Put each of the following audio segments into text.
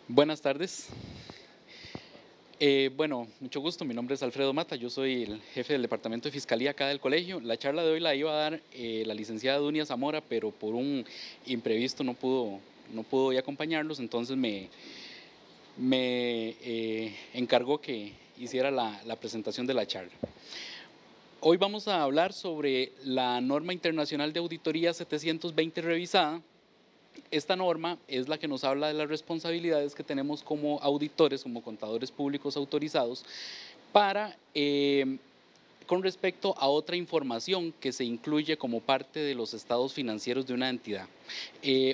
Buenas tardes. Bueno, mucho gusto. Mi nombre es Alfredo Mata. Yo soy el jefe del departamento de fiscalía acá del colegio. La charla de hoy la iba a dar la licenciada Dunia Zamora, pero por un imprevisto no pudo hoy acompañarlos. Entonces me encargó que hiciera la presentación de la charla. Hoy vamos a hablar sobre la norma internacional de auditoría 720 revisada. Esta norma es la que nos habla de las responsabilidades que tenemos como auditores, como contadores públicos autorizados, para con respecto a otra información que se incluye como parte de los estados financieros de una entidad.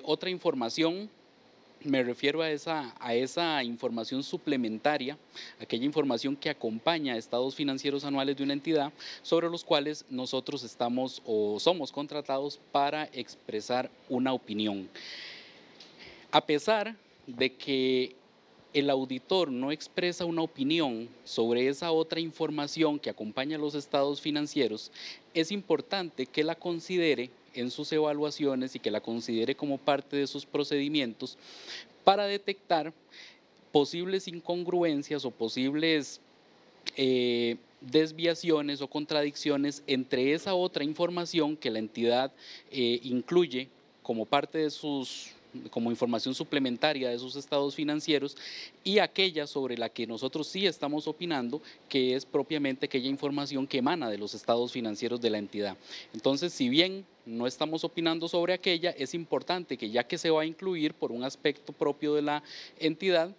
Otra información, me refiero a esa información suplementaria, aquella información que acompaña a estados financieros anuales de una entidad, sobre los cuales nosotros estamos o somos contratados para expresar una opinión. A pesar de que el auditor no expresa una opinión sobre esa otra información que acompaña a los estados financieros, es importante que la considere en sus evaluaciones y que la considere como parte de sus procedimientos para detectar posibles incongruencias o posibles desviaciones o contradicciones entre esa otra información que la entidad incluye como parte de como información suplementaria de sus estados financieros, y aquella sobre la que nosotros sí estamos opinando, que es propiamente aquella información que emana de los estados financieros de la entidad. Entonces, si bien no estamos opinando sobre aquella, es importante que, ya que se va a incluir por un aspecto propio de la entidad,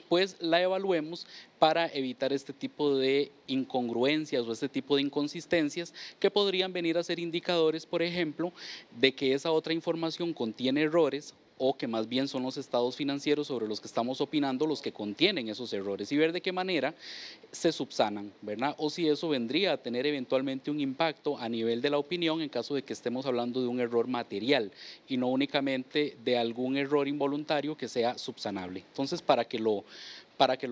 pues la evaluemos para evitar este tipo de incongruencias o este tipo de inconsistencias que podrían venir a ser indicadores, por ejemplo, de que esa otra información contiene errores, o que más bien son los estados financieros sobre los que estamos opinando los que contienen esos errores, y ver de qué manera se subsanan, ¿verdad? O si eso vendría a tener eventualmente un impacto a nivel de la opinión en caso de que estemos hablando de un error material y no únicamente de algún error involuntario que sea subsanable. Entonces, para que lo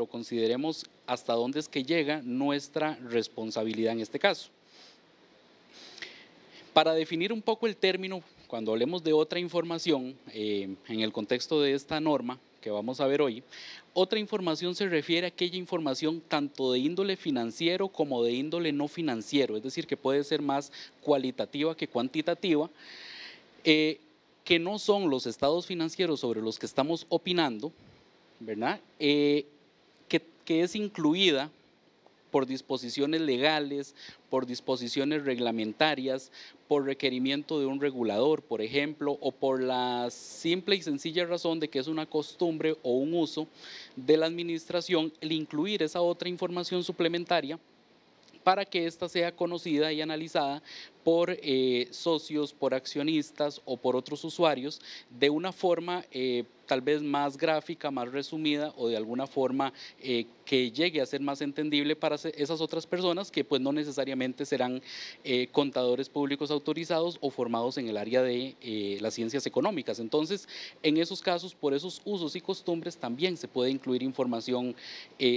consideremos hasta dónde es que llega nuestra responsabilidad en este caso. Para definir un poco el término, cuando hablemos de otra información, en el contexto de esta norma que vamos a ver hoy, otra información se refiere a aquella información tanto de índole financiero como de índole no financiero, es decir, que puede ser más cualitativa que cuantitativa, eh, que no son los estados financieros sobre los que estamos opinando, ¿verdad? Que es incluida por disposiciones legales, por disposiciones reglamentarias, por requerimiento de un regulador, por ejemplo, o por la simple y sencilla razón de que es una costumbre o un uso de la administración el incluir esa otra información suplementaria para que ésta sea conocida y analizada por socios, por accionistas o por otros usuarios de una forma tal vez más gráfica, más resumida, o de alguna forma que llegue a ser más entendible para esas otras personas que pues no necesariamente serán contadores públicos autorizados o formados en el área de las ciencias económicas. Entonces, en esos casos, por esos usos y costumbres, también se puede incluir información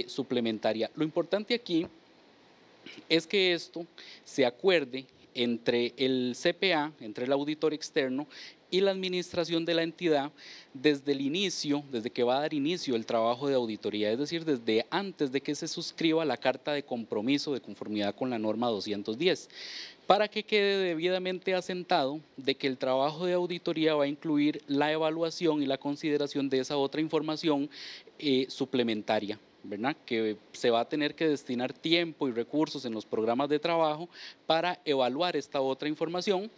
suplementaria. Lo importante aquí es que esto se acuerde entre el CPA, entre el auditor externo, y la administración de la entidad desde el inicio, desde que va a dar inicio el trabajo de auditoría, es decir, desde antes de que se suscriba la carta de compromiso de conformidad con la norma 210, para que quede debidamente asentado de que el trabajo de auditoría va a incluir la evaluación y la consideración de esa otra información suplementaria, ¿verdad? Que se va a tener que destinar tiempo y recursos en los programas de trabajo para evaluar esta otra información,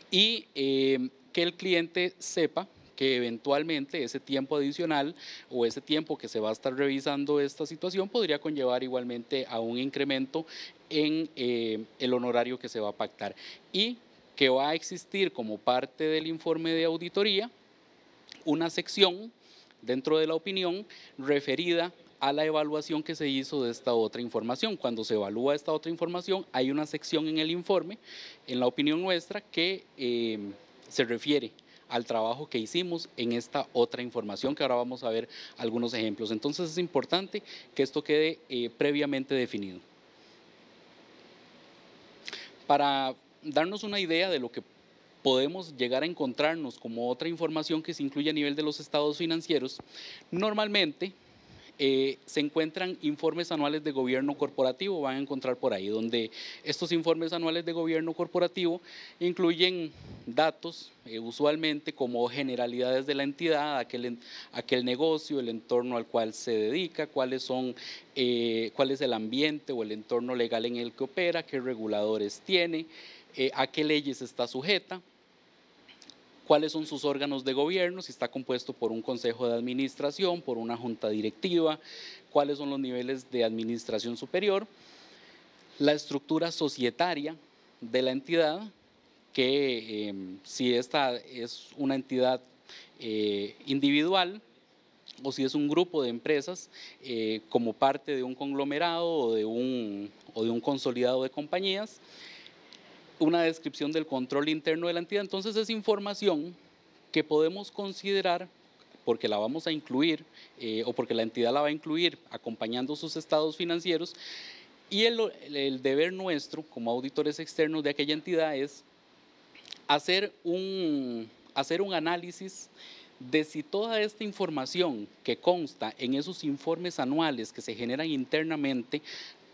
y que el cliente sepa que eventualmente ese tiempo adicional o ese tiempo que se va a estar revisando esta situación podría conllevar igualmente a un incremento en el honorario que se va a pactar, y que va a existir como parte del informe de auditoría una sección dentro de la opinión referida a la evaluación que se hizo de esta otra información. Cuando se evalúa esta otra información, hay una sección en el informe, en la opinión nuestra, que se refiere al trabajo que hicimos en esta otra información, que ahora vamos a ver algunos ejemplos. Entonces es importante que esto quede previamente definido. Para darnos una idea de lo que podemos llegar a encontrarnos como otra información que se incluye a nivel de los estados financieros, normalmente se encuentran informes anuales de gobierno corporativo, van a encontrar por ahí, donde estos informes anuales de gobierno corporativo incluyen datos, usualmente como generalidades de la entidad, aquel negocio, el entorno al cual se dedica, cuál es el ambiente o el entorno legal en el que opera, qué reguladores tiene, a qué leyes está sujeta, cuáles son sus órganos de gobierno, si está compuesto por un consejo de administración, por una junta directiva, cuáles son los niveles de administración superior, la estructura societaria de la entidad, que si esta es una entidad individual o si es un grupo de empresas como parte de un conglomerado o de un consolidado de compañías, una descripción del control interno de la entidad. Entonces es información que podemos considerar porque la vamos a incluir o porque la entidad la va a incluir acompañando sus estados financieros, y el deber nuestro como auditores externos de aquella entidad es hacer un análisis de si toda esta información que consta en esos informes anuales que se generan internamente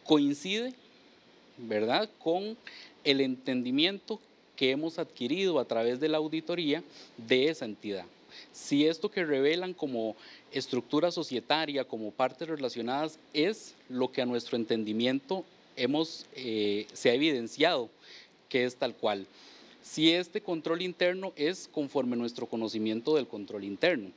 coincide, ¿verdad?, con el entendimiento que hemos adquirido a través de la auditoría de esa entidad. Si esto que revelan como estructura societaria, como partes relacionadas, es lo que a nuestro entendimiento se ha evidenciado que es tal cual. Si este control interno es conforme a nuestro conocimiento del control interno.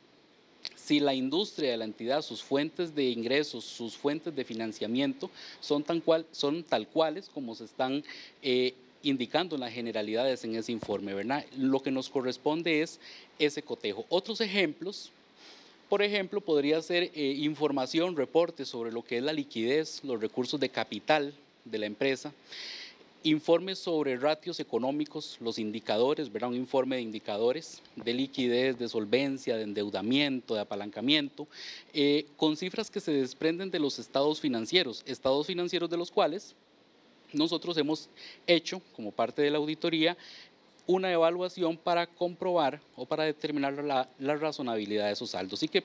Si la industria de la entidad, sus fuentes de ingresos, sus fuentes de financiamiento son tal cuales como se están indicando en las generalidades en ese informe, ¿verdad? Lo que nos corresponde es ese cotejo. Otros ejemplos, por ejemplo, podría ser información, reportes sobre lo que es la liquidez, los recursos de capital de la empresa, informes sobre ratios económicos, los indicadores, ¿verdad? Un informe de indicadores de liquidez, de solvencia, de endeudamiento, de apalancamiento, con cifras que se desprenden de los estados financieros de los cuales nosotros hemos hecho, como parte de la auditoría, una evaluación para comprobar o para determinar la razonabilidad de esos saldos, y que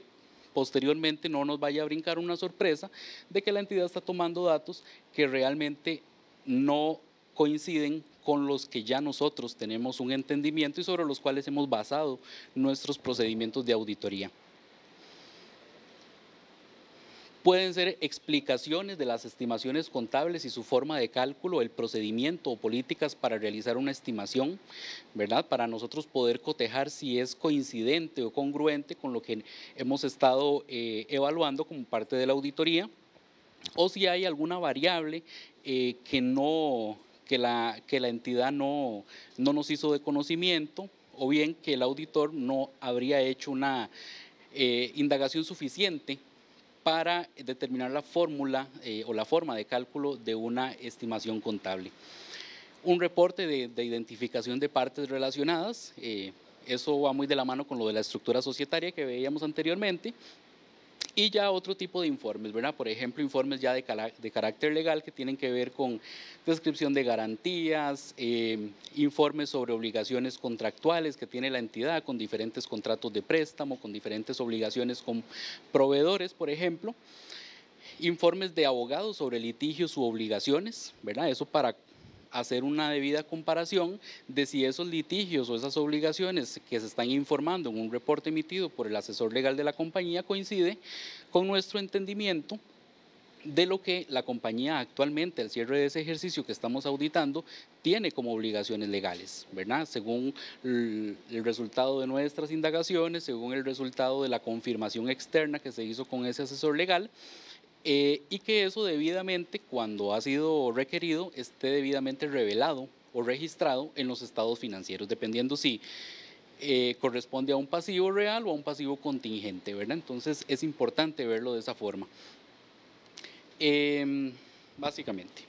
posteriormente no nos vaya a brincar una sorpresa de que la entidad está tomando datos que realmente no coinciden con los que ya nosotros tenemos un entendimiento y sobre los cuales hemos basado nuestros procedimientos de auditoría. Pueden ser explicaciones de las estimaciones contables y su forma de cálculo, el procedimiento o políticas para realizar una estimación, ¿verdad? Para nosotros poder cotejar si es coincidente o congruente con lo que hemos estado evaluando como parte de la auditoría, o si hay alguna variable que la entidad no nos hizo de conocimiento, o bien que el auditor no habría hecho una indagación suficiente para determinar la fórmula o la forma de cálculo de una estimación contable. Un reporte de identificación de partes relacionadas, eso va muy de la mano con lo de la estructura societaria que veíamos anteriormente. Y ya otro tipo de informes, ¿verdad? Por ejemplo, informes ya de carácter legal que tienen que ver con descripción de garantías, informes sobre obligaciones contractuales que tiene la entidad con diferentes contratos de préstamo, con diferentes obligaciones con proveedores, por ejemplo. Informes de abogados sobre litigios u obligaciones, ¿verdad? Eso para hacer una debida comparación de si esos litigios o esas obligaciones que se están informando en un reporte emitido por el asesor legal de la compañía coincide con nuestro entendimiento de lo que la compañía actualmente, al cierre de ese ejercicio que estamos auditando, tiene como obligaciones legales, ¿verdad? Según el resultado de nuestras indagaciones, según el resultado de la confirmación externa que se hizo con ese asesor legal, y que eso debidamente, cuando ha sido requerido, esté debidamente revelado o registrado en los estados financieros, dependiendo si corresponde a un pasivo real o a un pasivo contingente, ¿verdad? Entonces es importante verlo de esa forma. Básicamente.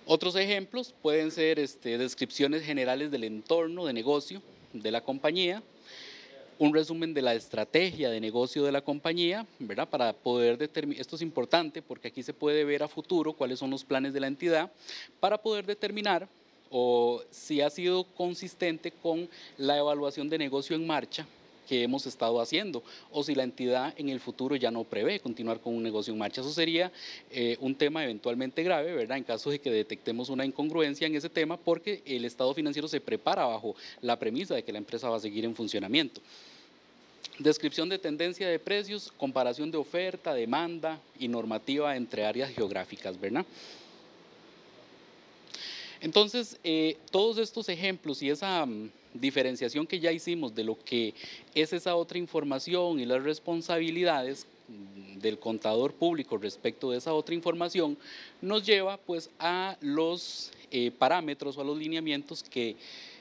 Otros ejemplos pueden ser descripciones generales del entorno de negocio de la compañía, un resumen de la estrategia de negocio de la compañía, ¿verdad? Para poder determinar, esto es importante porque aquí se puede ver a futuro cuáles son los planes de la entidad, para poder determinar o si ha sido consistente con la evaluación de negocio en marcha que hemos estado haciendo, o si la entidad en el futuro ya no prevé continuar con un negocio en marcha. Eso sería un tema eventualmente grave, ¿verdad?, en caso de que detectemos una incongruencia en ese tema, porque el estado financiero se prepara bajo la premisa de que la empresa va a seguir en funcionamiento. Descripción de tendencia de precios, comparación de oferta, demanda y normativa entre áreas geográficas, ¿verdad? Entonces, todos estos ejemplos y esa diferenciación que ya hicimos de lo que es esa otra información y las responsabilidades del contador público respecto de esa otra información, nos lleva pues a los parámetros o a los lineamientos que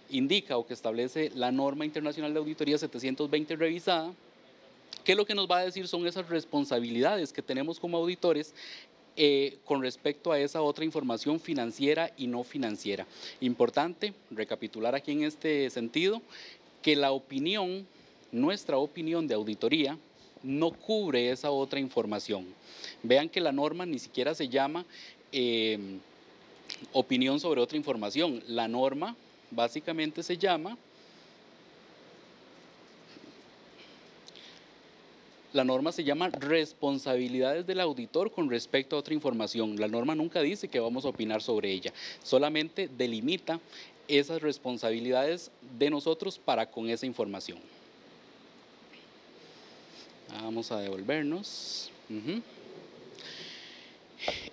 indica o que establece la norma internacional de auditoría 720 revisada, que lo que nos va a decir son esas responsabilidades que tenemos como auditores con respecto a esa otra información financiera y no financiera. Importante recapitular aquí en este sentido que la opinión, nuestra opinión de auditoría, no cubre esa otra información. Vean que la norma ni siquiera se llama opinión sobre otra información. La norma básicamente se llama responsabilidades del auditor con respecto a otra información. La norma nunca dice que vamos a opinar sobre ella, solamente delimita esas responsabilidades de nosotros para con esa información. Vamos a devolvernos.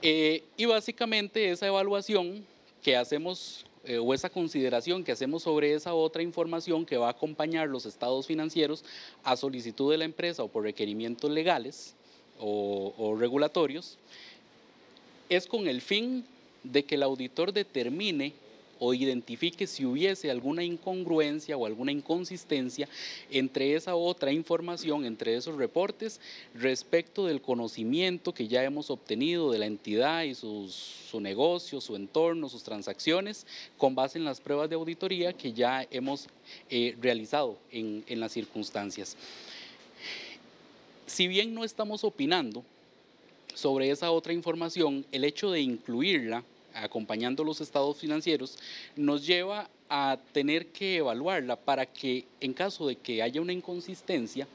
Y básicamente esa evaluación que hacemos o esa consideración que hacemos sobre esa otra información que va a acompañar los estados financieros a solicitud de la empresa o por requerimientos legales o regulatorios, es con el fin de que el auditor determine o identifique si hubiese alguna incongruencia o alguna inconsistencia entre esa otra información, entre esos reportes, respecto del conocimiento que ya hemos obtenido de la entidad y su negocio, su entorno, sus transacciones, con base en las pruebas de auditoría que ya hemos realizado en las circunstancias. Si bien no estamos opinando sobre esa otra información, el hecho de incluirla acompañando los estados financieros, nos lleva a tener que evaluarla para que en caso de que haya una inconsistencia,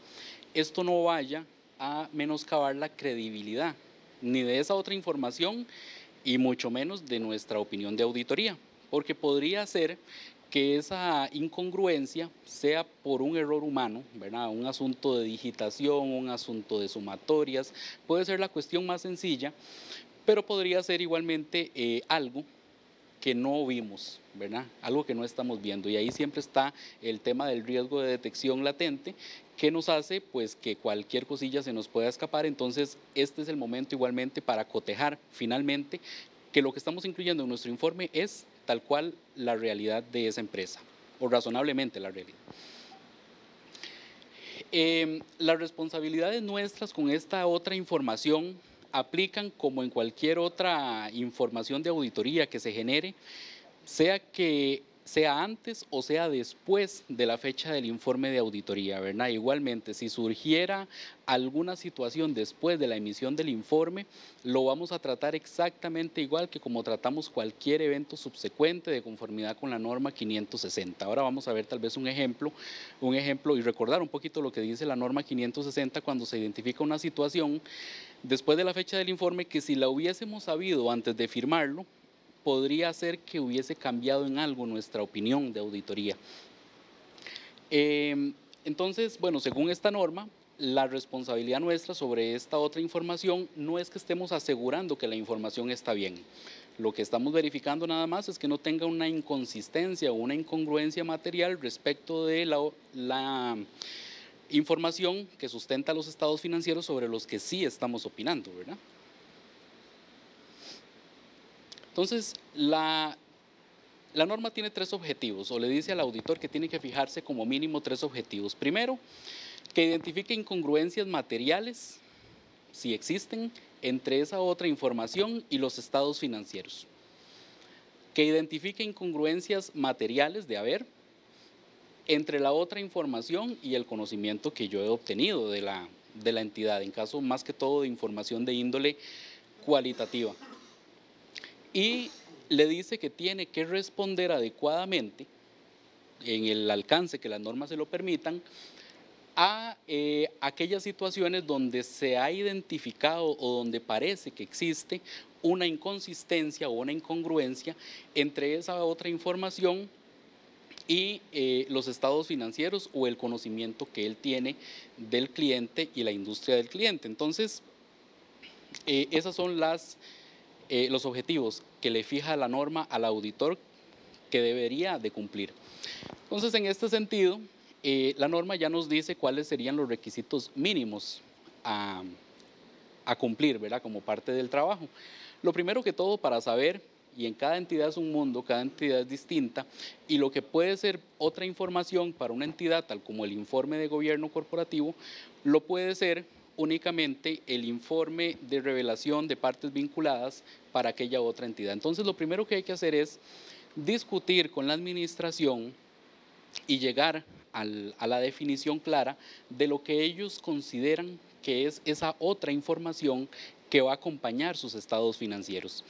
esto no vaya a menoscabar la credibilidad ni de esa otra información y mucho menos de nuestra opinión de auditoría, porque podría ser que esa incongruencia sea por un error humano, ¿verdad?, un asunto de digitación, un asunto de sumatorias, puede ser la cuestión más sencilla, pero podría ser igualmente algo que no vimos, ¿verdad?, algo que no estamos viendo, y ahí siempre está el tema del riesgo de detección latente que nos hace pues que cualquier cosilla se nos pueda escapar. Entonces este es el momento igualmente para cotejar finalmente que lo que estamos incluyendo en nuestro informe es tal cual la realidad de esa empresa, o razonablemente la realidad. Las responsabilidades nuestras con esta otra información aplican como en cualquier otra información de auditoría que se genere, sea que sea antes o sea después de la fecha del informe de auditoría, ¿verdad? Igualmente, si surgiera alguna situación después de la emisión del informe, lo vamos a tratar exactamente igual que como tratamos cualquier evento subsecuente de conformidad con la norma 560. Ahora vamos a ver tal vez un ejemplo y recordar un poquito lo que dice la norma 560 cuando se identifica una situación después de la fecha del informe que si la hubiésemos sabido antes de firmarlo, podría ser que hubiese cambiado en algo nuestra opinión de auditoría. Entonces, bueno, según esta norma, la responsabilidad nuestra sobre esta otra información no es que estemos asegurando que la información está bien. Lo que estamos verificando nada más es que no tenga una inconsistencia o una incongruencia material respecto de la información que sustenta los estados financieros sobre los que sí estamos opinando, ¿verdad? Entonces, la norma tiene tres objetivos, o le dice al auditor que tiene que fijarse como mínimo tres objetivos. Primero, que identifique incongruencias materiales, si existen, entre esa otra información y los estados financieros. Que identifique incongruencias materiales de haber entre la otra información y el conocimiento que yo he obtenido de la entidad, en caso más que todo de información de índole cualitativa. Y le dice que tiene que responder adecuadamente en el alcance que las normas se lo permitan a aquellas situaciones donde se ha identificado o donde parece que existe una inconsistencia o una incongruencia entre esa otra información y los estados financieros o el conocimiento que él tiene del cliente y la industria del cliente. Entonces, esos son los objetivos que le fija la norma al auditor que debería de cumplir. Entonces, en este sentido, la norma ya nos dice cuáles serían los requisitos mínimos a cumplir, ¿verdad? Como parte del trabajo. Lo primero que todo, para saber, y en cada entidad es un mundo, cada entidad es distinta, y lo que puede ser otra información para una entidad, tal como el informe de gobierno corporativo, lo puede ser únicamente el informe de revelación de partes vinculadas para aquella otra entidad. Entonces, lo primero que hay que hacer es discutir con la administración y llegar a la definición clara de lo que ellos consideran que es esa otra información que va a acompañar sus estados financieros.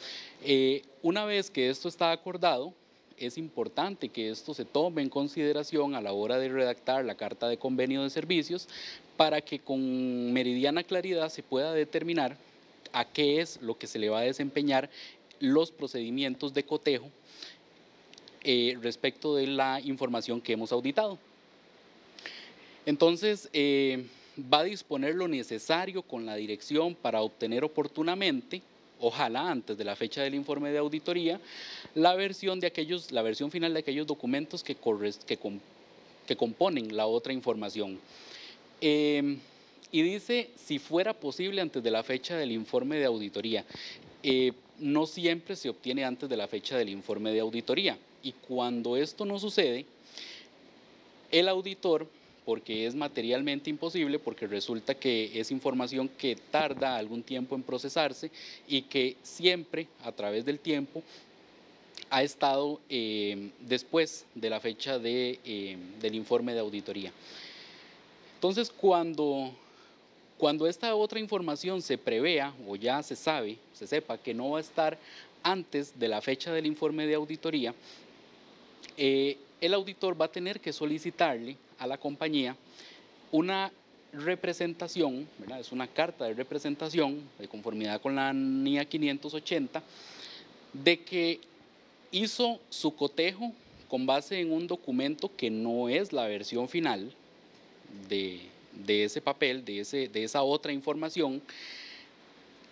Una vez que esto está acordado, es importante que esto se tome en consideración a la hora de redactar la carta de convenio de servicios para que con meridiana claridad se pueda determinar a qué es lo que se le va a desempeñar los procedimientos de cotejo respecto de la información que hemos auditado. Entonces, va a disponer lo necesario con la dirección para obtener oportunamente, ojalá antes de la fecha del informe de auditoría, la versión final de aquellos documentos que componen la otra información. Y dice, si fuera posible antes de la fecha del informe de auditoría. No siempre se obtiene antes de la fecha del informe de auditoría. Y cuando esto no sucede, el auditor, porque es materialmente imposible, porque resulta que es información que tarda algún tiempo en procesarse y que siempre, a través del tiempo, ha estado después de la fecha del informe de auditoría. Entonces, cuando esta otra información se prevea o ya se sepa que no va a estar antes de la fecha del informe de auditoría, el auditor va a tener que solicitarle a la compañía una representación, ¿verdad? Es una carta de representación de conformidad con la NIA 580, de que hizo su cotejo con base en un documento que no es la versión final de ese papel, de esa otra información,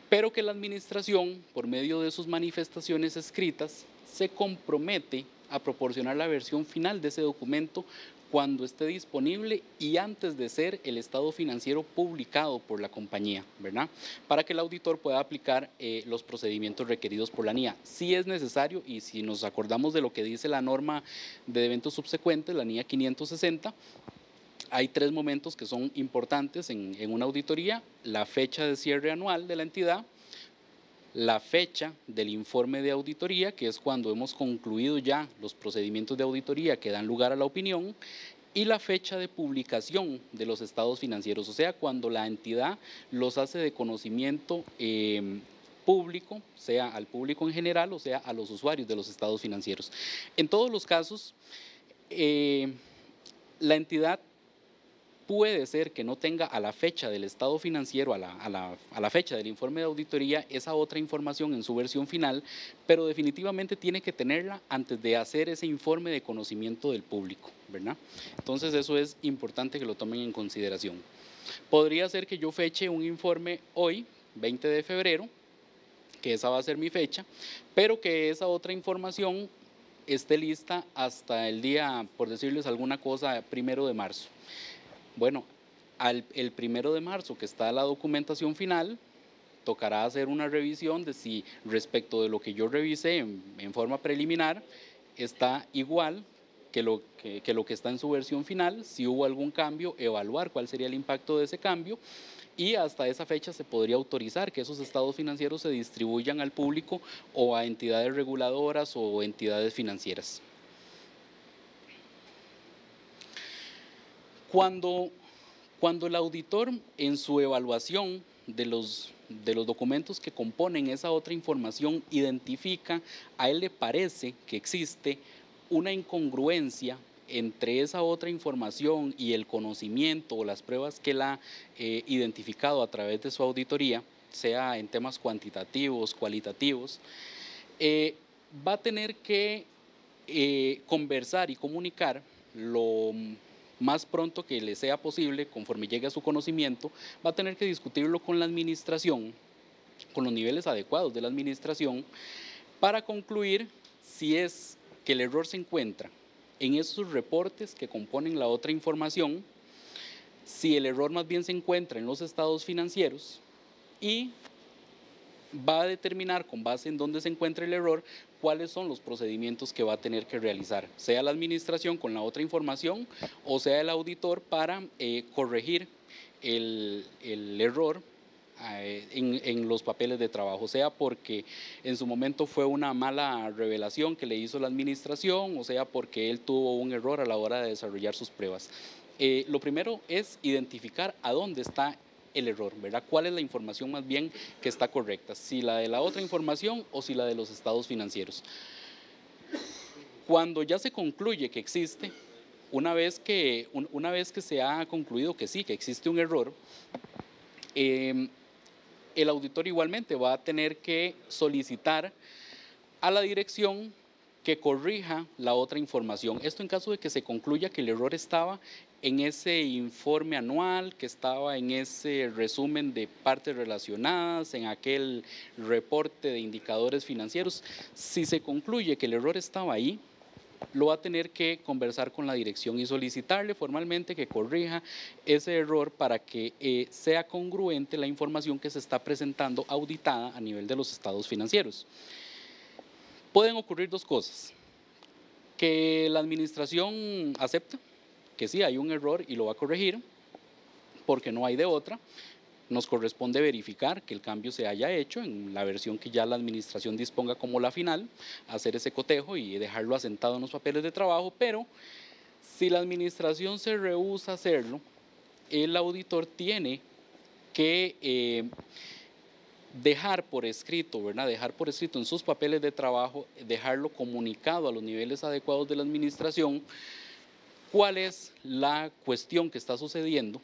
pero que la administración, por medio de sus manifestaciones escritas, se compromete a proporcionar la versión final de ese documento cuando esté disponible y antes de ser el estado financiero publicado por la compañía, ¿verdad? Para que el auditor pueda aplicar los procedimientos requeridos por la NIA. Si es necesario, y si nos acordamos de lo que dice la norma de eventos subsecuentes, la NIA 560, hay 3 momentos que son importantes en una auditoría: la fecha de cierre anual de la entidad, la fecha del informe de auditoría, que es cuando hemos concluido ya los procedimientos de auditoría que dan lugar a la opinión, y la fecha de publicación de los estados financieros, o sea, cuando la entidad los hace de conocimiento público, sea al público en general o sea a los usuarios de los estados financieros. En todos los casos, la entidad puede ser que no tenga a la fecha del estado financiero, a la fecha del informe de auditoría, esa otra información en su versión final, pero definitivamente tiene que tenerla antes de hacer ese informe de conocimiento del público, ¿verdad? Entonces, eso es importante que lo tomen en consideración. Podría ser que yo feche un informe hoy, 20 de febrero, que esa va a ser mi fecha, pero que esa otra información esté lista hasta el día, por decirles alguna cosa, 1 de marzo. Bueno, el 1 de marzo, que está la documentación final, tocará hacer una revisión de si respecto de lo que yo revisé en forma preliminar está igual que lo que está en su versión final. Si hubo algún cambio, evaluar cuál sería el impacto de ese cambio, y hasta esa fecha se podría autorizar que esos estados financieros se distribuyan al público o a entidades reguladoras o entidades financieras. Cuando el auditor en su evaluación de los documentos que componen esa otra información identifica, a él le parece que existe una incongruencia entre esa otra información y el conocimiento o las pruebas que él ha identificado a través de su auditoría, sea en temas cuantitativos, cualitativos, va a tener que conversar y comunicar lo más pronto que le sea posible, conforme llegue a su conocimiento, va a tener que discutirlo con la administración, con los niveles adecuados de la administración, para concluir si es que el error se encuentra en esos reportes que componen la otra información, si el error más bien se encuentra en los estados financieros, y va a determinar con base en dónde se encuentra el error cuáles son los procedimientos que va a tener que realizar, sea la administración con la otra información o sea el auditor para corregir el error en los papeles de trabajo, sea porque en su momento fue una mala revelación que le hizo la administración o sea porque él tuvo un error a la hora de desarrollar sus pruebas. Lo primero es identificar a dónde está el error, ¿verdad? ¿Cuál es la información más bien que está correcta? Si la de la otra información o si la de los estados financieros. Cuando ya se concluye que existe, una vez que se ha concluido que sí, que existe un error, el auditor igualmente va a tener que solicitar a la dirección que corrija la otra información. Esto en caso de que se concluya que el error estaba en ese informe anual, que estaba en ese resumen de partes relacionadas, en aquel reporte de indicadores financieros. Si se concluye que el error estaba ahí, lo va a tener que conversar con la dirección y solicitarle formalmente que corrija ese error para que sea congruente la información que se está presentando auditada a nivel de los estados financieros. Pueden ocurrir dos cosas: que la administración acepta que sí hay un error y lo va a corregir, porque no hay de otra. Nos corresponde verificar que el cambio se haya hecho en la versión que ya la administración disponga como la final, hacer ese cotejo y dejarlo asentado en los papeles de trabajo, pero si la administración se rehúsa a hacerlo, el auditor tiene que dejar por escrito, ¿verdad? Dejar por escrito en sus papeles de trabajo, dejarlo comunicado a los niveles adecuados de la administración, cuál es la cuestión que está sucediendo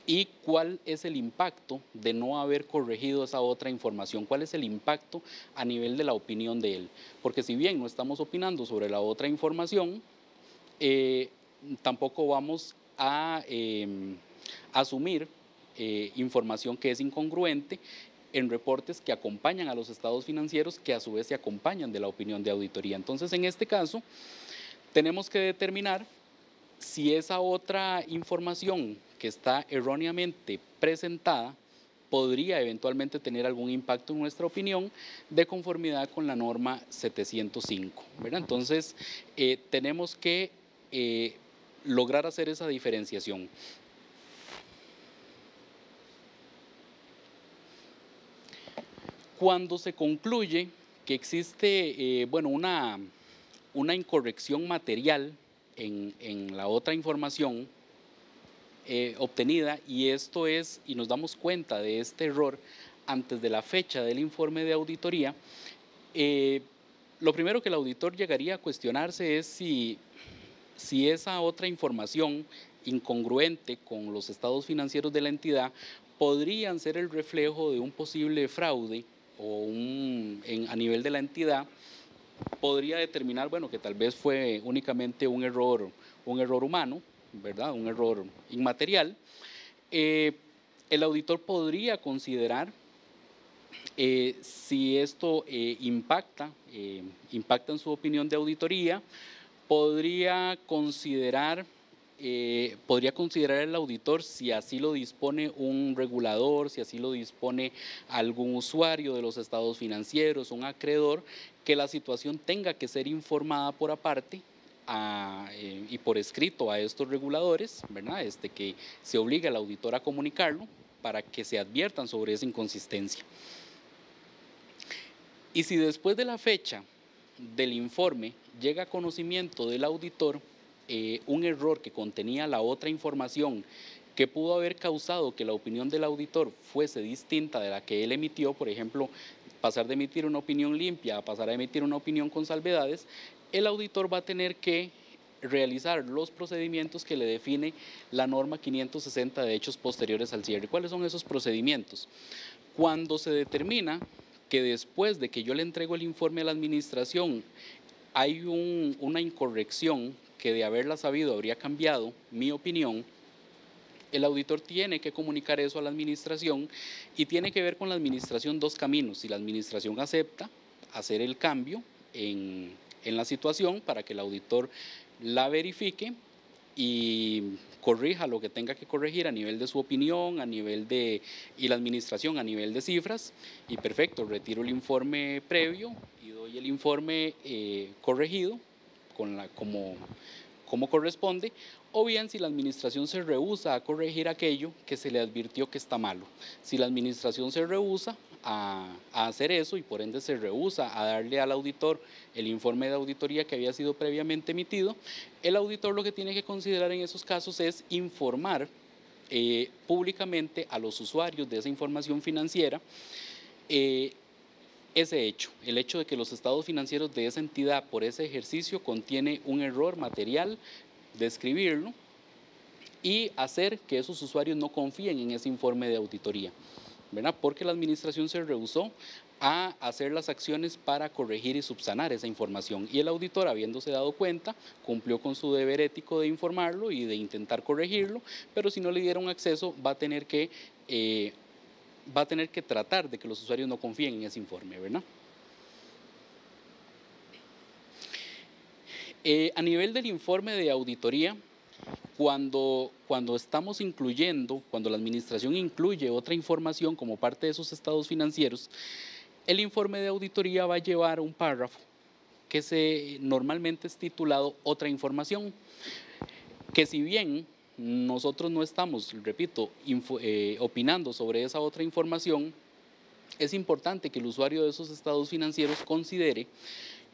y cuál es el impacto de no haber corregido esa otra información, cuál es el impacto a nivel de la opinión de él. Porque si bien no estamos opinando sobre la otra información, tampoco vamos a asumir información que es incongruente en reportes que acompañan a los estados financieros, que a su vez se acompañan de la opinión de auditoría. Entonces, en este caso, tenemos que determinar si esa otra información que está erróneamente presentada podría eventualmente tener algún impacto en nuestra opinión de conformidad con la norma 705, ¿verdad? Entonces, tenemos que lograr hacer esa diferenciación. Cuando se concluye que existe bueno, una incorrección material en la otra información obtenida, y esto es, y nos damos cuenta de este error antes de la fecha del informe de auditoría, lo primero que el auditor llegaría a cuestionarse es si esa otra información incongruente con los estados financieros de la entidad podrían ser el reflejo de un posible fraude o a nivel de la entidad. Podría determinar, bueno, que tal vez fue únicamente un error humano, ¿verdad? Un error inmaterial. El auditor podría considerar si esto impacta en su opinión de auditoría. Podría considerar el auditor, si así lo dispone un regulador, si así lo dispone algún usuario de los estados financieros, un acreedor, que la situación tenga que ser informada por aparte y por escrito a estos reguladores, ¿verdad? Que se obligue al auditor a comunicarlo para que se adviertan sobre esa inconsistencia. Y si después de la fecha del informe llega a conocimiento del auditor un error que contenía la otra información que pudo haber causado que la opinión del auditor fuese distinta de la que él emitió, por ejemplo, pasar de emitir una opinión limpia a pasar a emitir una opinión con salvedades, el auditor va a tener que realizar los procedimientos que le define la norma 560 de hechos posteriores al cierre. ¿Cuáles son esos procedimientos? Cuando se determina que después de que yo le entrego el informe a la administración hay una incorrección que de haberla sabido habría cambiado mi opinión, el auditor tiene que comunicar eso a la administración y tiene que ver con la administración dos caminos. Si la administración acepta hacer el cambio en la situación para que el auditor la verifique y corrija lo que tenga que corregir a nivel de su opinión, y la administración a nivel de cifras, y perfecto, retiro el informe previo y doy el informe corregido como corresponde, o bien si la administración se rehúsa a corregir aquello que se le advirtió que está malo. Si la administración se rehúsa a hacer eso y por ende se rehúsa a darle al auditor el informe de auditoría que había sido previamente emitido, el auditor lo que tiene que considerar en esos casos es informar públicamente a los usuarios de esa información financiera ese hecho, el hecho de que los estados financieros de esa entidad por ese ejercicio contiene un error material, describirlo y hacer que esos usuarios no confíen en ese informe de auditoría, ¿verdad? Porque la administración se rehusó a hacer las acciones para corregir y subsanar esa información y el auditor, habiéndose dado cuenta, cumplió con su deber ético de informarlo y de intentar corregirlo, pero si no le dieron acceso va a tener que tratar de que los usuarios no confíen en ese informe, ¿verdad? A nivel del informe de auditoría, cuando estamos incluyendo, cuando la administración incluye otra información como parte de sus estados financieros, el informe de auditoría va a llevar un párrafo que normalmente es titulado otra información, que si bien nosotros no estamos, repito, opinando sobre esa otra información, es importante que el usuario de esos estados financieros considere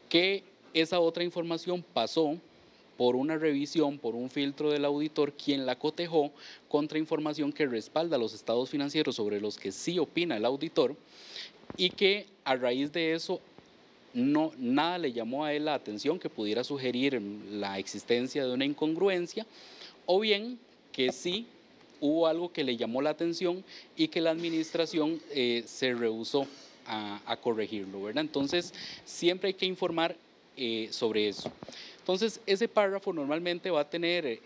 que esa otra información pasó por una revisión, por un filtro del auditor, quien la cotejó contra información que respalda los estados financieros sobre los que sí opina el auditor y que a raíz de eso nada le llamó a él la atención que pudiera sugerir la existencia de una incongruencia, o bien que sí hubo algo que le llamó la atención y que la administración se rehusó a corregirlo, ¿verdad? Entonces, siempre hay que informar sobre eso. Entonces, ese párrafo normalmente va a tener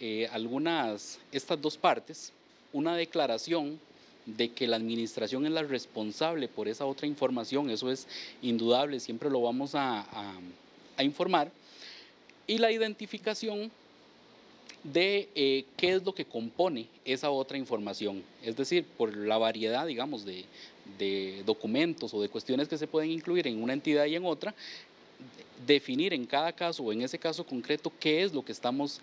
estas dos partes, una declaración de que la administración es la responsable por esa otra información, eso es indudable, siempre lo vamos a informar, y la identificación de qué es lo que compone esa otra información, es decir, por la variedad, digamos, de documentos o de cuestiones que se pueden incluir en una entidad y en otra, definir en cada caso o en ese caso concreto qué es lo que estamos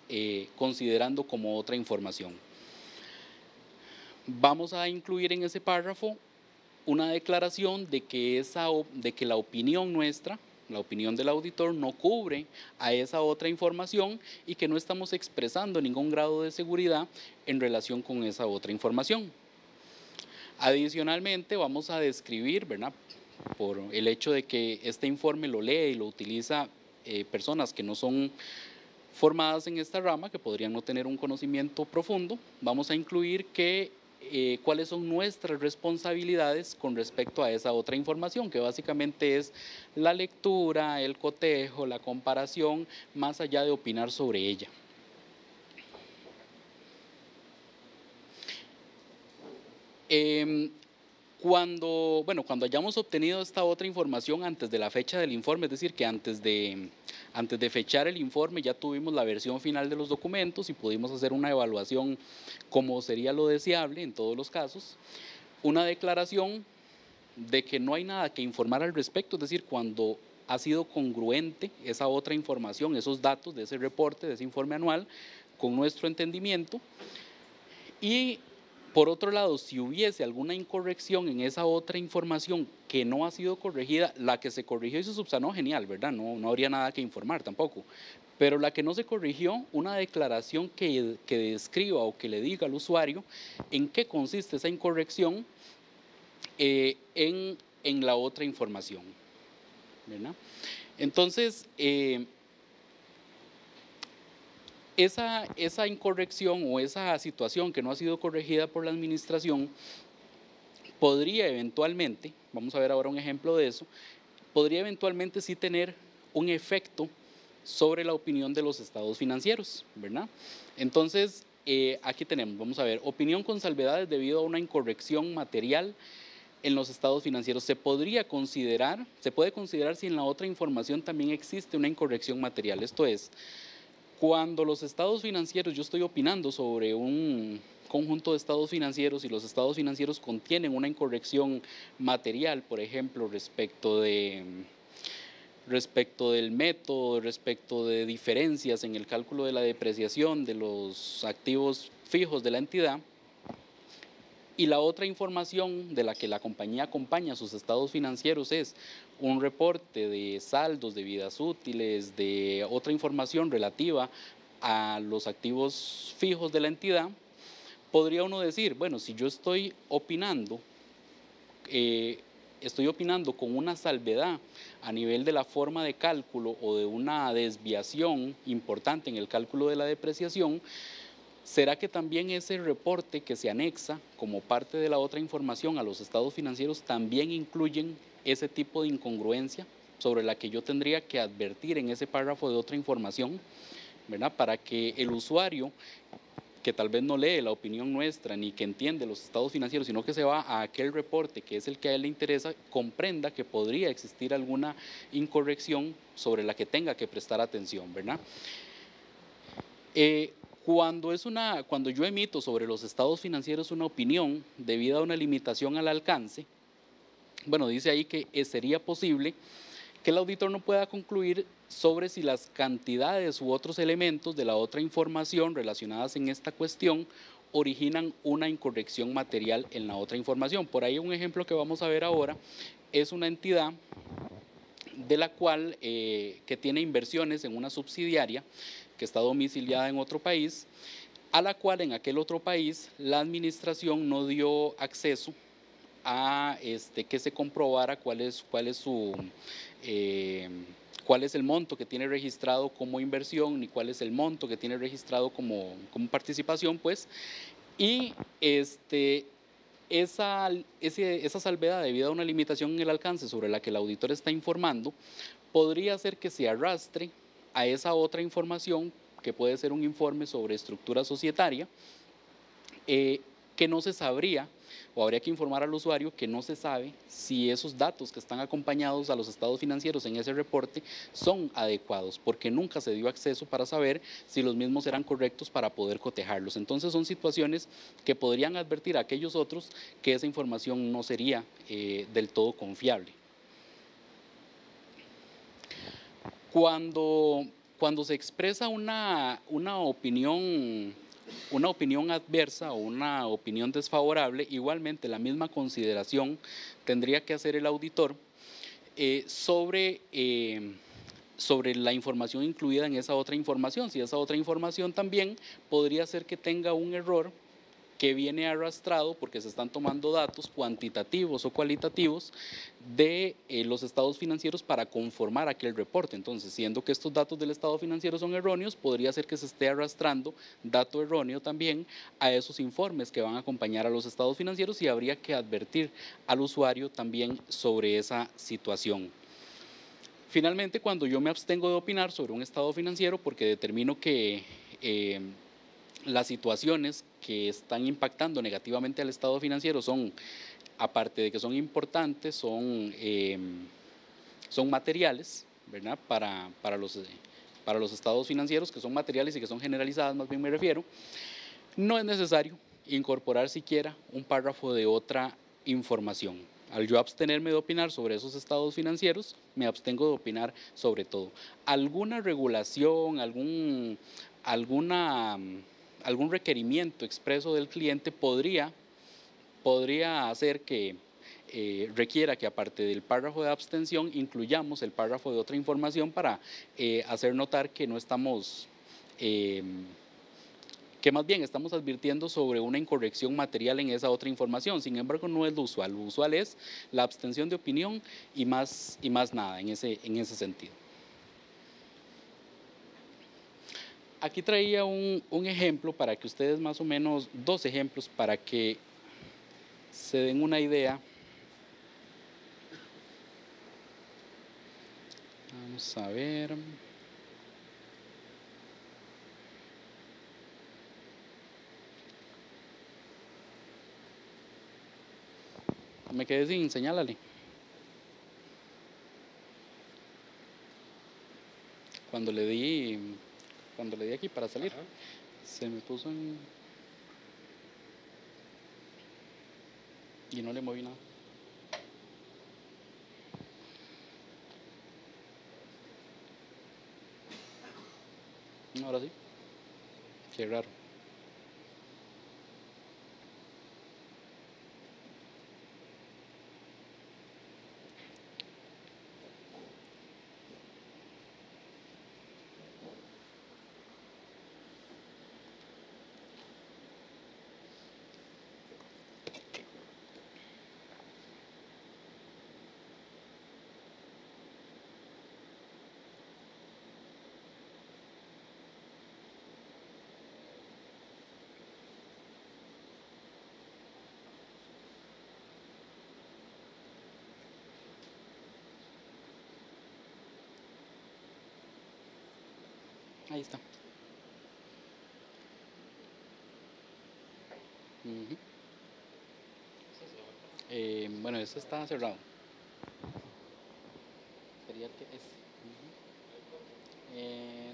considerando como otra información. Vamos a incluir en ese párrafo una declaración de que la opinión nuestra, la opinión del auditor, no cubre a esa otra información y que no estamos expresando ningún grado de seguridad en relación con esa otra información. Adicionalmente, vamos a describir, ¿verdad?, por el hecho de que este informe lo lee y lo utiliza personas que no son formadas en esta rama, que podrían no tener un conocimiento profundo, vamos a incluir cuáles son nuestras responsabilidades con respecto a esa otra información, que básicamente es la lectura, el cotejo, la comparación, más allá de opinar sobre ella. Cuando hayamos obtenido esta otra información antes de la fecha del informe, es decir, que antes de fechar el informe ya tuvimos la versión final de los documentos y pudimos hacer una evaluación como sería lo deseable en todos los casos, una declaración de que no hay nada que informar al respecto, es decir, cuando ha sido congruente esa otra información, esos datos de ese reporte, de ese informe anual, con nuestro entendimiento. Y por otro lado, si hubiese alguna incorrección en esa otra información que no ha sido corregida, la que se corrigió y se subsanó, genial, ¿verdad? No habría nada que informar tampoco. pero la que no se corrigió, una declaración que describa o que le diga al usuario en qué consiste esa incorrección en la otra información, ¿verdad? Entonces, esa incorrección o esa situación que no ha sido corregida por la administración podría eventualmente, vamos a ver ahora un ejemplo de eso, podría eventualmente sí tener un efecto sobre la opinión de los estados financieros, ¿verdad? Entonces, aquí tenemos, vamos a ver, opinión con salvedades debido a una incorrección material en los estados financieros. Se puede considerar si en la otra información también existe una incorrección material. Esto es, cuando los estados financieros, yo estoy opinando sobre un conjunto de estados financieros y los estados financieros contienen una incorrección material, por ejemplo, respecto del método, respecto de diferencias en el cálculo de la depreciación de los activos fijos de la entidad, y la otra información de la que la compañía acompaña sus estados financieros es un reporte de saldos, de vidas útiles, de otra información relativa a los activos fijos de la entidad, podría uno decir, bueno, si yo estoy opinando con una salvedad a nivel de la forma de cálculo o de una desviación importante en el cálculo de la depreciación, ¿será que también ese reporte que se anexa como parte de la otra información a los estados financieros también incluyen ese tipo de incongruencia sobre la que yo tendría que advertir en ese párrafo de otra información, ¿verdad? Para que el usuario, que tal vez no lee la opinión nuestra ni que entiende los estados financieros, sino que se va a aquel reporte que es el que a él le interesa, comprenda que podría existir alguna incorrección sobre la que tenga que prestar atención, ¿verdad? Cuando yo emito sobre los estados financieros una opinión debido a una limitación al alcance, bueno, dice ahí que sería posible que el auditor no pueda concluir sobre si las cantidades u otros elementos de la otra información relacionadas en esta cuestión originan una incorrección material en la otra información. Por ahí un ejemplo que vamos a ver ahora es una entidad de la cual que tiene inversiones en una subsidiaria que está domiciliada en otro país, a la cual en aquel otro país la administración no dio acceso a que se comprobara cuál es el monto que tiene registrado como inversión, ni cuál es el monto que tiene registrado como participación, pues, y esa salvedad debido a una limitación en el alcance sobre la que el auditor está informando, podría hacer que se arrastre a esa otra información, que puede ser un informe sobre estructura societaria, que no se sabría, o habría que informar al usuario que no se sabe si esos datos que están acompañados a los estados financieros en ese reporte son adecuados, porque nunca se dio acceso para saber si los mismos eran correctos para poder cotejarlos. Entonces son situaciones que podrían advertir a aquellos otros que esa información no sería del todo confiable. Cuando se expresa una opinión adversa o una opinión desfavorable, igualmente la misma consideración tendría que hacer el auditor sobre la información incluida en esa otra información. Si esa otra información también podría ser que tenga un error que viene arrastrado porque se están tomando datos cuantitativos o cualitativos de los estados financieros para conformar aquel reporte. Entonces, siendo que estos datos del estado financiero son erróneos, podría ser que se esté arrastrando dato erróneo también a esos informes que van a acompañar a los estados financieros, y habría que advertir al usuario también sobre esa situación. Finalmente, cuando yo me abstengo de opinar sobre un estado financiero porque determino que las situaciones que están impactando negativamente al estado financiero son, aparte de que son importantes, son materiales, ¿verdad? Para los estados financieros, que son materiales y que son generalizadas, más bien me refiero, no es necesario incorporar siquiera un párrafo de otra información. Al yo abstenerme de opinar sobre esos estados financieros, me abstengo de opinar sobre todo. Alguna regulación, algún requerimiento expreso del cliente podría hacer que requiera que aparte del párrafo de abstención incluyamos el párrafo de otra información para hacer notar que no estamos, que más bien estamos advirtiendo sobre una incorrección material en esa otra información. Sin embargo, no es lo usual. Lo usual es la abstención de opinión y más nada en ese sentido. Aquí traía un ejemplo para que ustedes más o menos, dos ejemplos para que se den una idea. Vamos a ver. Me quedé sin señálale. Cuando le di aquí para salir, ajá, se me puso en... y no le moví nada. Ahora sí. Qué raro. Ahí está. Bueno, este está cerrado. Sería el que es.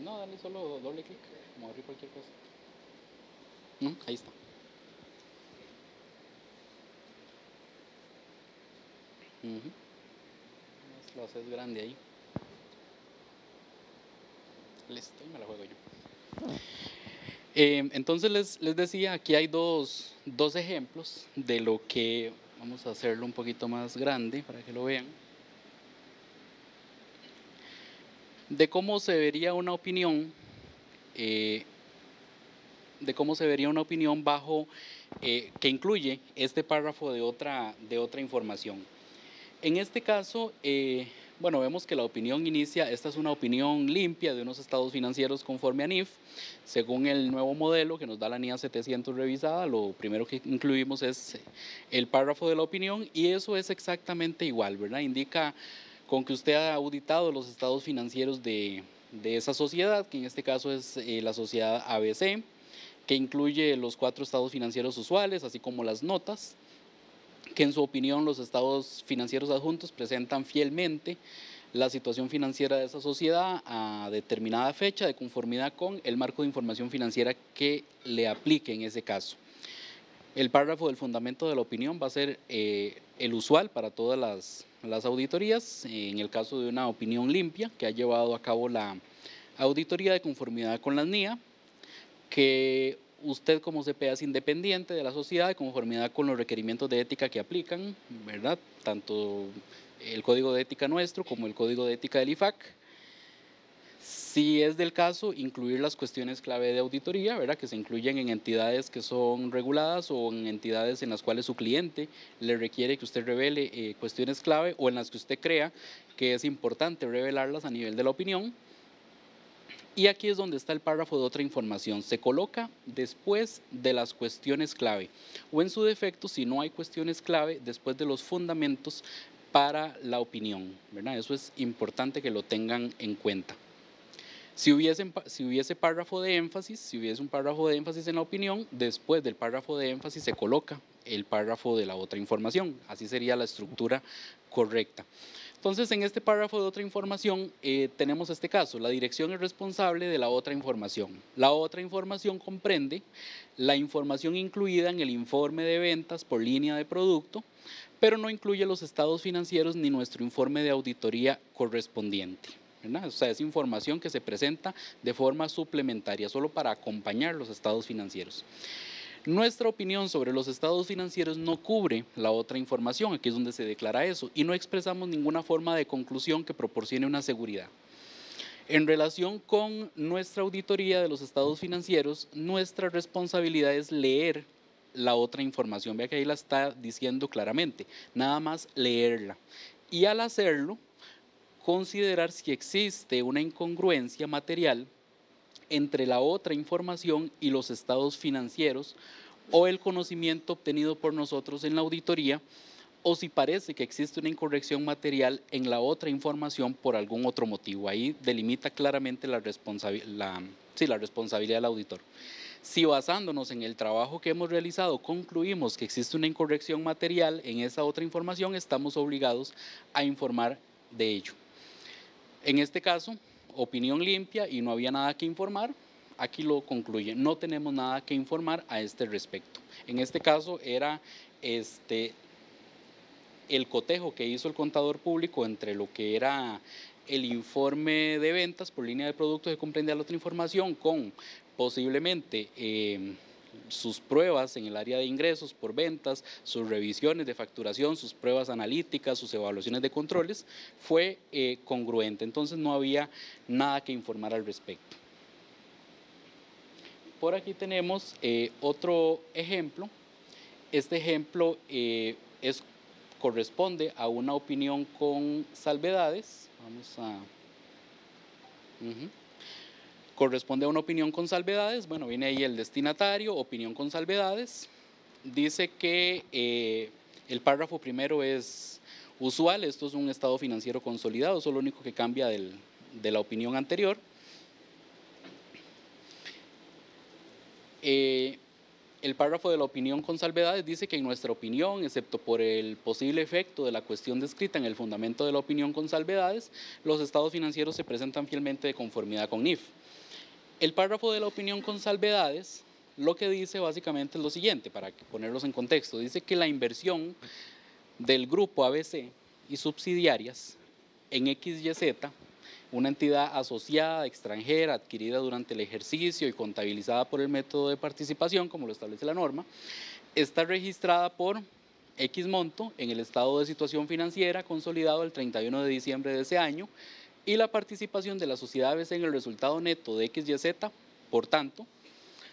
No, dale solo doble clic, como abrir cualquier cosa. Ahí está. Lo haces grande ahí. Listo, y me la juego yo. Entonces les decía, aquí hay dos ejemplos de lo que, vamos a hacerlo un poquito más grande para que lo vean, de cómo se vería una opinión, bajo, que incluye este párrafo de otra información. En este caso, bueno, vemos que la opinión inicia, esta es una opinión limpia de unos estados financieros conforme a NIF, según el nuevo modelo que nos da la NIA 700 revisada. Lo primero que incluimos es el párrafo de la opinión y eso es exactamente igual, ¿verdad? Indica con que usted ha auditado los estados financieros de esa sociedad, que en este caso es la sociedad ABC, que incluye los 4 estados financieros usuales, así como las notas, que en su opinión los estados financieros adjuntos presentan fielmente la situación financiera de esa sociedad a determinada fecha de conformidad con el marco de información financiera que le aplique en ese caso. El párrafo del fundamento de la opinión va a ser el usual para todas las auditorías, en el caso de una opinión limpia que ha llevado a cabo la auditoría de conformidad con la NIA, que usted como CPA es independiente de la sociedad de conformidad con los requerimientos de ética que aplican, ¿verdad? Tanto el código de ética nuestro como el código de ética del IFAC. Si es del caso, incluir las cuestiones clave de auditoría, ¿verdad? Que se incluyen en entidades que son reguladas o en entidades en las cuales su cliente le requiere que usted revele cuestiones clave o en las que usted crea que es importante revelarlas a nivel de la opinión. Y aquí es donde está el párrafo de otra información. Se coloca después de las cuestiones clave o en su defecto, si no hay cuestiones clave, después de los fundamentos para la opinión, ¿verdad? Eso es importante que lo tengan en cuenta. Si hubiese párrafo de énfasis, si hubiese un párrafo de énfasis en la opinión, después del párrafo de énfasis se coloca el párrafo de la otra información. Así sería la estructura correcta. Entonces, en este párrafo de otra información tenemos este caso: la dirección es responsable de la otra información. La otra información comprende la información incluida en el informe de ventas por línea de producto, pero no incluye los estados financieros ni nuestro informe de auditoría correspondiente, ¿verdad? O sea, es información que se presenta de forma suplementaria, solo para acompañar los estados financieros. Nuestra opinión sobre los estados financieros no cubre la otra información, aquí es donde se declara eso, y no expresamos ninguna forma de conclusión que proporcione una seguridad. En relación con nuestra auditoría de los estados financieros, nuestra responsabilidad es leer la otra información. Vea que ahí la está diciendo claramente, nada más leerla. Y al hacerlo, considerar si existe una incongruencia material entre la otra información y los estados financieros o el conocimiento obtenido por nosotros en la auditoría, o si parece que existe una incorrección material en la otra información por algún otro motivo. Ahí delimita claramente la responsabilidad del auditor. Si basándonos en el trabajo que hemos realizado concluimos que existe una incorrección material en esa otra información, estamos obligados a informar de ello. En este caso, opinión limpia y no había nada que informar. Aquí lo concluye, no tenemos nada que informar a este respecto. En este caso era el cotejo que hizo el contador público entre lo que era el informe de ventas por línea de productos que comprendía la otra información con posiblemente sus pruebas en el área de ingresos por ventas, sus revisiones de facturación, sus pruebas analíticas, sus evaluaciones de controles, fue congruente. Entonces no había nada que informar al respecto. Por aquí tenemos otro ejemplo. Este ejemplo corresponde a una opinión con salvedades. Corresponde a una opinión con salvedades. Bueno, viene ahí el destinatario, opinión con salvedades. Dice que el párrafo primero es usual. Esto es un estado financiero consolidado. Eso es lo único que cambia de la opinión anterior. El párrafo de la opinión con salvedades dice que en nuestra opinión, excepto por el posible efecto de la cuestión descrita en el fundamento de la opinión con salvedades, los estados financieros se presentan fielmente de conformidad con NIF. El párrafo de la opinión con salvedades lo que dice básicamente es lo siguiente, para ponerlos en contexto. Dice que la inversión del grupo ABC y subsidiarias en XYZ, una entidad asociada, extranjera, adquirida durante el ejercicio y contabilizada por el método de participación, como lo establece la norma, está registrada por X monto en el estado de situación financiera consolidado el 31 de diciembre de ese año y la participación de la sociedad ABC en el resultado neto de XYZ, por tanto,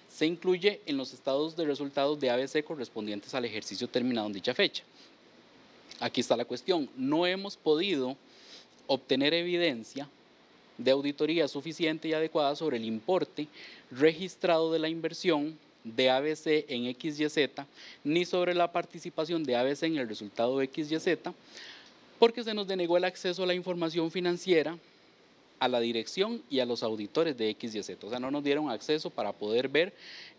se incluye en los estados de resultados de ABC correspondientes al ejercicio terminado en dicha fecha. Aquí está la cuestión, no hemos podido obtener evidencia de auditoría suficiente y adecuada sobre el importe registrado de la inversión de ABC en XYZ, ni sobre la participación de ABC en el resultado de XYZ, porque se nos denegó el acceso a la información financiera a la dirección y a los auditores de XYZ. O sea, no nos dieron acceso para poder ver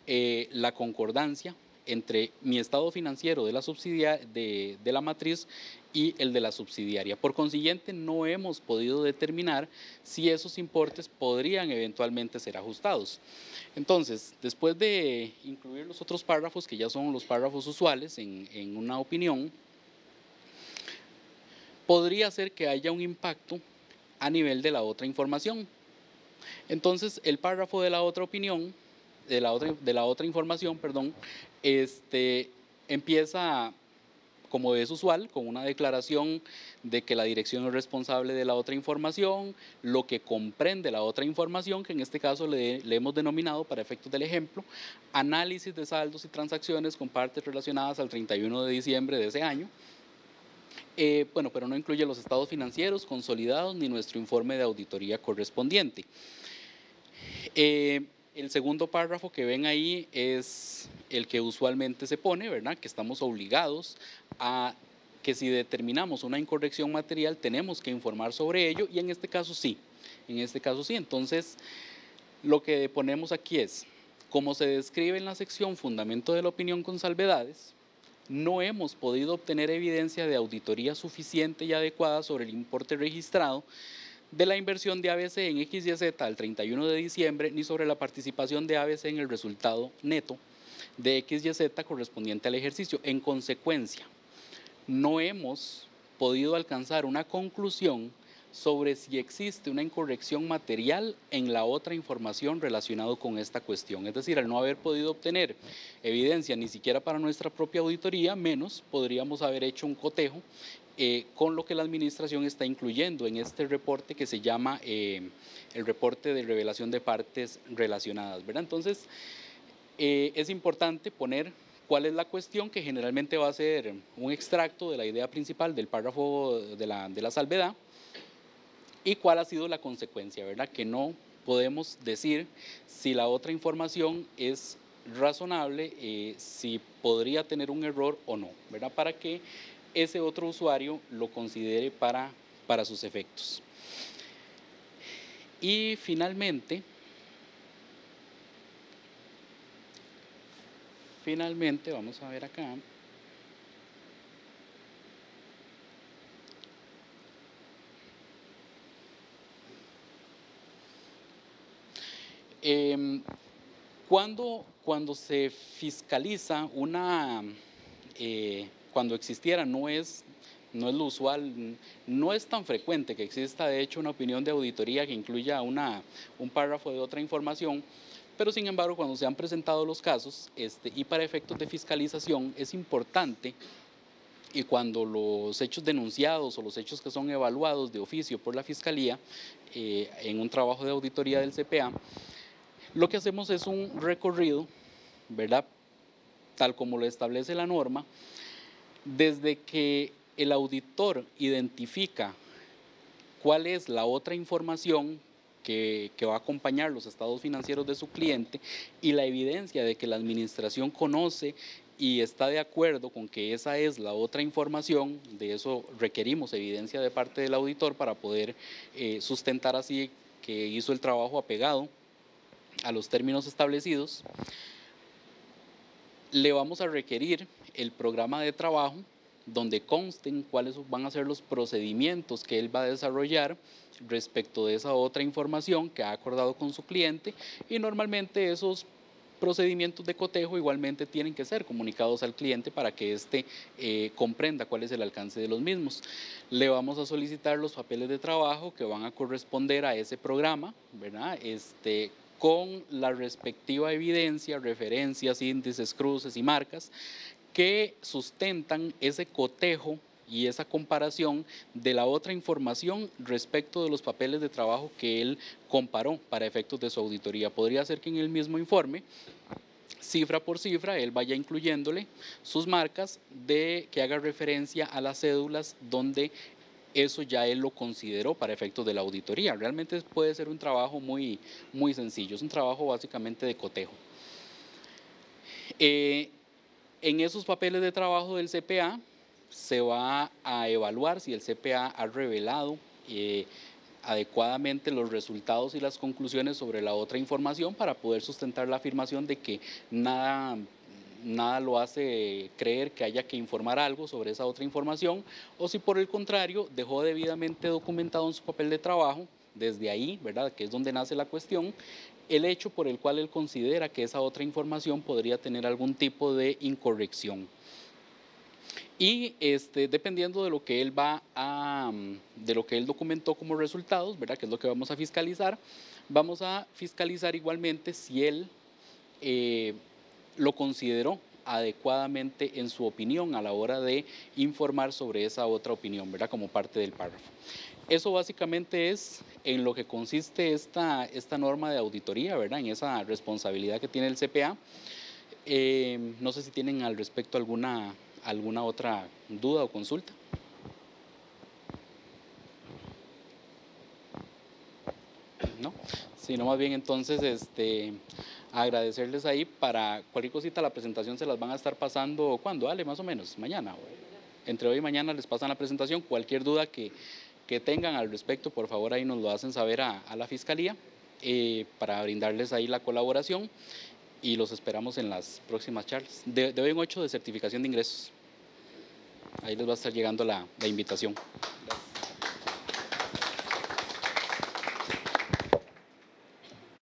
la concordancia entre mi estado financiero de la subsidiaria, de la matriz y el de la subsidiaria. Por consiguiente, no hemos podido determinar si esos importes podrían eventualmente ser ajustados. Entonces, después de incluir los otros párrafos, que ya son los párrafos usuales en una opinión, podría ser que haya un impacto a nivel de la otra información. Entonces, el párrafo de la otra opinión, de la otra información, perdón, empieza, como es usual, con una declaración de que la dirección es responsable de la otra información, lo que comprende la otra información, que en este caso le hemos denominado, para efectos del ejemplo, análisis de saldos y transacciones con partes relacionadas al 31 de diciembre de ese año. Bueno, pero no incluye los estados financieros consolidados ni nuestro informe de auditoría correspondiente. El segundo párrafo que ven ahí es el que usualmente se pone, ¿verdad? Que estamos obligados a que si determinamos una incorrección material tenemos que informar sobre ello, y en este caso sí, Entonces, lo que ponemos aquí es, como se describe en la sección Fundamento de la opinión con salvedades, no hemos podido obtener evidencia de auditoría suficiente y adecuada sobre el importe registrado de la inversión de ABC en XYZ al 31 de diciembre, ni sobre la participación de ABC en el resultado neto de XYZ correspondiente al ejercicio. En consecuencia, no hemos podido alcanzar una conclusión sobre si existe una incorrección material en la otra información relacionada con esta cuestión. Es decir, al no haber podido obtener evidencia ni siquiera para nuestra propia auditoría, menos podríamos haber hecho un cotejo con lo que la administración está incluyendo en este reporte que se llama el reporte de revelación de partes relacionadas, ¿verdad? Entonces, es importante poner cuál es la cuestión, que generalmente va a ser un extracto de la idea principal del párrafo de la salvedad, y cuál ha sido la consecuencia, ¿verdad? Que no podemos decir si la otra información es razonable, si podría tener un error o no, ¿verdad? Para que ese otro usuario lo considere para sus efectos. Y finalmente, vamos a ver acá. Cuando se fiscaliza cuando existiera, no es lo usual, no es tan frecuente que exista de hecho una opinión de auditoría que incluya un párrafo de otra información, pero sin embargo cuando se han presentado los casos y para efectos de fiscalización es importante. Y cuando los hechos denunciados o los hechos que son evaluados de oficio por la Fiscalía en un trabajo de auditoría del CPA, lo que hacemos es un recorrido, ¿verdad? Tal como lo establece la norma, desde que el auditor identifica cuál es la otra información que va a acompañar los estados financieros de su cliente y la evidencia de que la administración conoce y está de acuerdo con que esa es la otra información. De eso requerimos evidencia de parte del auditor para poder sustentar así que hizo el trabajo apegado a los términos establecidos. Le vamos a requerir el programa de trabajo donde consten cuáles van a ser los procedimientos que él va a desarrollar respecto de esa otra información que ha acordado con su cliente, y normalmente esos procedimientos de cotejo igualmente tienen que ser comunicados al cliente para que éste comprenda cuál es el alcance de los mismos. Le vamos a solicitar los papeles de trabajo que van a corresponder a ese programa, ¿verdad? Con la respectiva evidencia, referencias, índices, cruces y marcas que sustentan ese cotejo y esa comparación de la otra información respecto de los papeles de trabajo que él comparó para efectos de su auditoría. Podría ser que en el mismo informe, cifra por cifra, él vaya incluyéndole sus marcas que haga referencia a las cédulas donde eso ya él lo consideró para efectos de la auditoría. Realmente puede ser un trabajo muy, muy sencillo, es un trabajo básicamente de cotejo. En esos papeles de trabajo del CPA se va a evaluar si el CPA ha revelado adecuadamente los resultados y las conclusiones sobre la otra información para poder sustentar la afirmación de que nada lo hace creer que haya que informar algo sobre esa otra información, o si por el contrario dejó debidamente documentado en su papel de trabajo, desde ahí, ¿verdad?, que es donde nace la cuestión, el hecho por el cual él considera que esa otra información podría tener algún tipo de incorrección. Y dependiendo de lo que él de lo que él documentó como resultados, ¿verdad?, que es lo que vamos a fiscalizar igualmente si él lo consideró adecuadamente en su opinión a la hora de informar sobre esa otra opinión, ¿verdad?, como parte del párrafo. Eso básicamente es en lo que consiste esta norma de auditoría, ¿verdad?, en esa responsabilidad que tiene el CPA. No sé si tienen al respecto alguna otra duda o consulta. ¿No? Sino más bien entonces agradecerles ahí. Para cualquier cosita, la presentación se las van a estar pasando, ¿cuándo? Ale, más o menos, mañana. Entre hoy y mañana les pasan la presentación. Cualquier duda que tengan al respecto, por favor ahí nos lo hacen saber a la Fiscalía para brindarles ahí la colaboración, y los esperamos en las próximas charlas. De hoy en 8 de certificación de ingresos. Ahí les va a estar llegando la invitación.